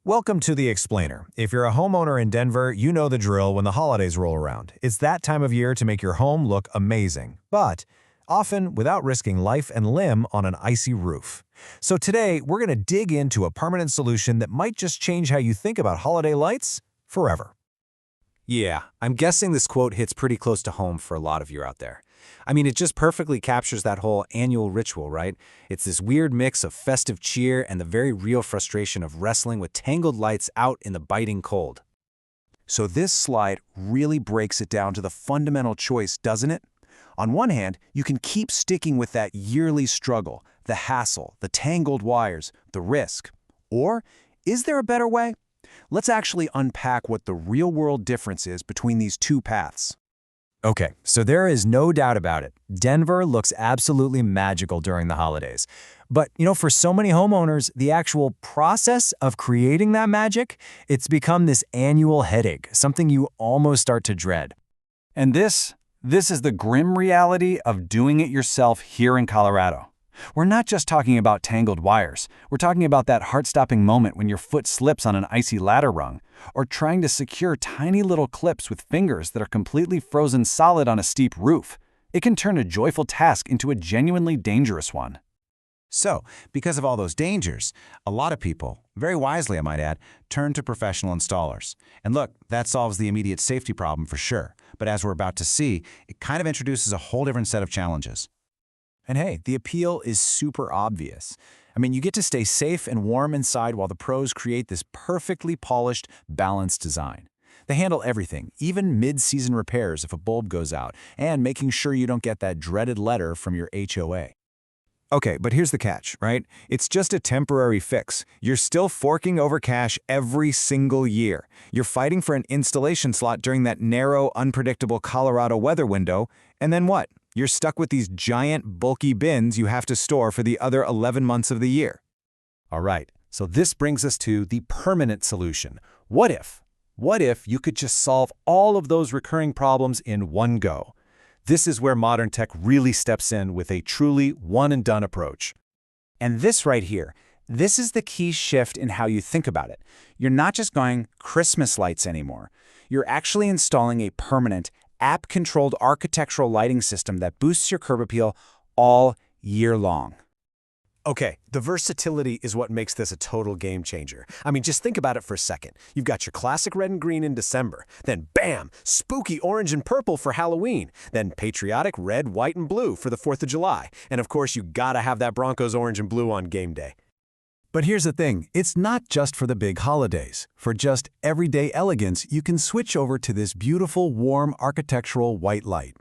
Welcome to The Explainer. If you're a homeowner in Denver, you know the drill when the holidays roll around. It's that time of year to make your home look amazing, but often without risking life and limb on an icy roof. So today, we're going to dig into a permanent solution that might just change how you think about holiday lights forever. Yeah, I'm guessing this quote hits pretty close to home for a lot of you out there. I mean, it just perfectly captures that whole annual ritual, right? It's this weird mix of festive cheer and the very real frustration of wrestling with tangled lights out in the biting cold. So this slide really breaks it down to the fundamental choice, doesn't it? On one hand, you can keep sticking with that yearly struggle, the hassle, the tangled wires, the risk. Or is there a better way? Let's actually unpack what the real-world difference is between these two paths. Okay, so there is no doubt about it. Denver looks absolutely magical during the holidays. But, for so many homeowners, the actual process of creating that magic, it's become this annual headache, something you almost start to dread. And this is the grim reality of doing it yourself here in Colorado. We're not just talking about tangled wires. We're talking about that heart-stopping moment when your foot slips on an icy ladder rung, or trying to secure tiny little clips with fingers that are completely frozen solid on a steep roof. It can turn a joyful task into a genuinely dangerous one. So, because of all those dangers, a lot of people, very wisely I might add, turn to professional installers. And look, that solves the immediate safety problem for sure. But as we're about to see, it kind of introduces a whole different set of challenges. And hey, the appeal is super obvious. I mean, you get to stay safe and warm inside while the pros create this perfectly polished, balanced design. They handle everything, even mid-season repairs if a bulb goes out, and making sure you don't get that dreaded letter from your HOA. Okay, but here's the catch, right? It's just a temporary fix. You're still forking over cash every single year. You're fighting for an installation slot during that narrow, unpredictable Colorado weather window, and then what? You're stuck with these giant, bulky bins you have to store for the other 11 months of the year. All right, so this brings us to the permanent solution. What if? What if you could just solve all of those recurring problems in one go? This is where modern tech really steps in with a truly one-and-done approach. And this right here, this is the key shift in how you think about it. You're not just going Christmas lights anymore. You're actually installing a permanent, app-controlled architectural lighting system that boosts your curb appeal all year long. Okay, the versatility is what makes this a total game changer. I mean, just think about it for a second. You've got your classic red and green in December, then bam, spooky orange and purple for Halloween, then patriotic red, white, and blue for the 4th of July, and of course you gotta have that Broncos orange and blue on game day. But here's the thing, it's not just for the big holidays. For just everyday elegance, you can switch over to this beautiful, warm, architectural white light.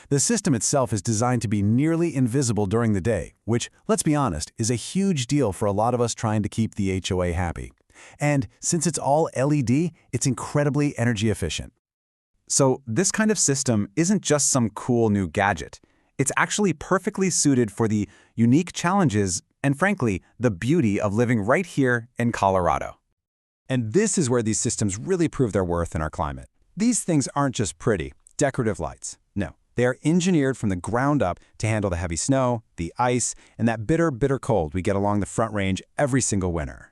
The system itself is designed to be nearly invisible during the day, which, let's be honest, is a huge deal for a lot of us trying to keep the HOA happy. And since it's all LED, it's incredibly energy efficient. So this kind of system isn't just some cool new gadget. It's actually perfectly suited for the unique challenges and, frankly, the beauty of living right here in Colorado. And this is where these systems really prove their worth in our climate. These things aren't just pretty, decorative lights. No, they are engineered from the ground up to handle the heavy snow, the ice, and that bitter, bitter cold we get along the Front Range every single winter.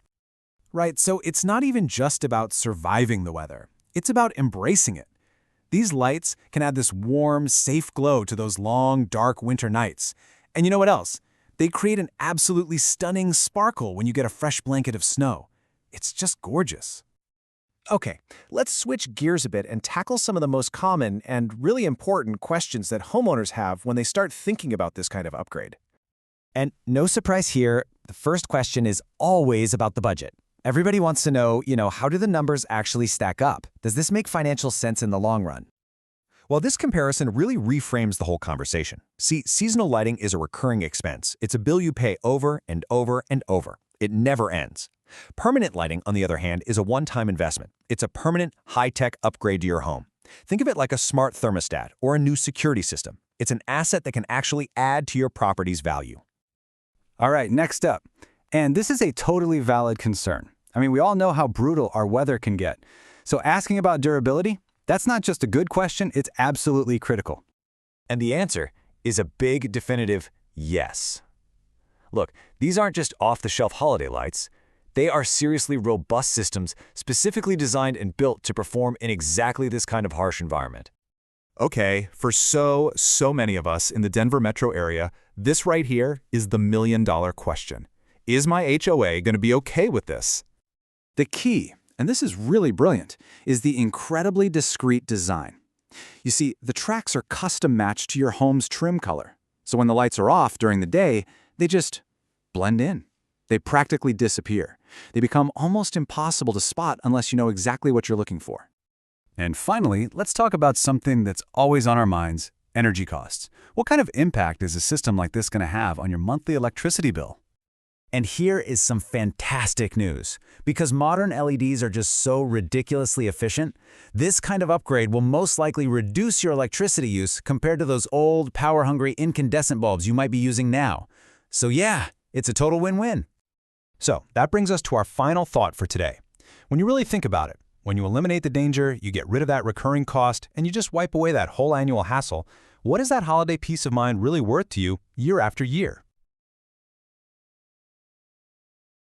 Right, so it's not even just about surviving the weather. It's about embracing it. These lights can add this warm, safe glow to those long, dark winter nights. And you know what else? They create an absolutely stunning sparkle when you get a fresh blanket of snow. It's just gorgeous. Okay, let's switch gears a bit and tackle some of the most common and really important questions that homeowners have when they start thinking about this kind of upgrade. And no surprise here, the first question is always about the budget. Everybody wants to know, how do the numbers actually stack up? Does this make financial sense in the long run? Well, this comparison really reframes the whole conversation. See, seasonal lighting is a recurring expense. It's a bill you pay over and over and over. It never ends. Permanent lighting, on the other hand, is a one-time investment. It's a permanent, high-tech upgrade to your home. Think of it like a smart thermostat or a new security system. It's an asset that can actually add to your property's value. All right, next up. And this is a totally valid concern. I mean, we all know how brutal our weather can get. So asking about durability, that's not just a good question, it's absolutely critical. And the answer is a big, definitive yes. Look, these aren't just off-the-shelf holiday lights. They are seriously robust systems specifically designed and built to perform in exactly this kind of harsh environment. Okay, for so many of us in the Denver metro area, this right here is the million-dollar question. Is my HOA going to be okay with this? The key, and this is really brilliant, is the incredibly discreet design. You see, the tracks are custom matched to your home's trim color. So when the lights are off during the day, they just blend in. They practically disappear. They become almost impossible to spot unless you know exactly what you're looking for. And finally, let's talk about something that's always on our minds, energy costs. What kind of impact is a system like this going to have on your monthly electricity bill? And here is some fantastic news. Because modern LEDs are just so ridiculously efficient, this kind of upgrade will most likely reduce your electricity use compared to those old, power-hungry incandescent bulbs you might be using now. So yeah, it's a total win-win. So that brings us to our final thought for today. When you really think about it, when you eliminate the danger, you get rid of that recurring cost, and you just wipe away that whole annual hassle, what is that holiday peace of mind really worth to you year after year?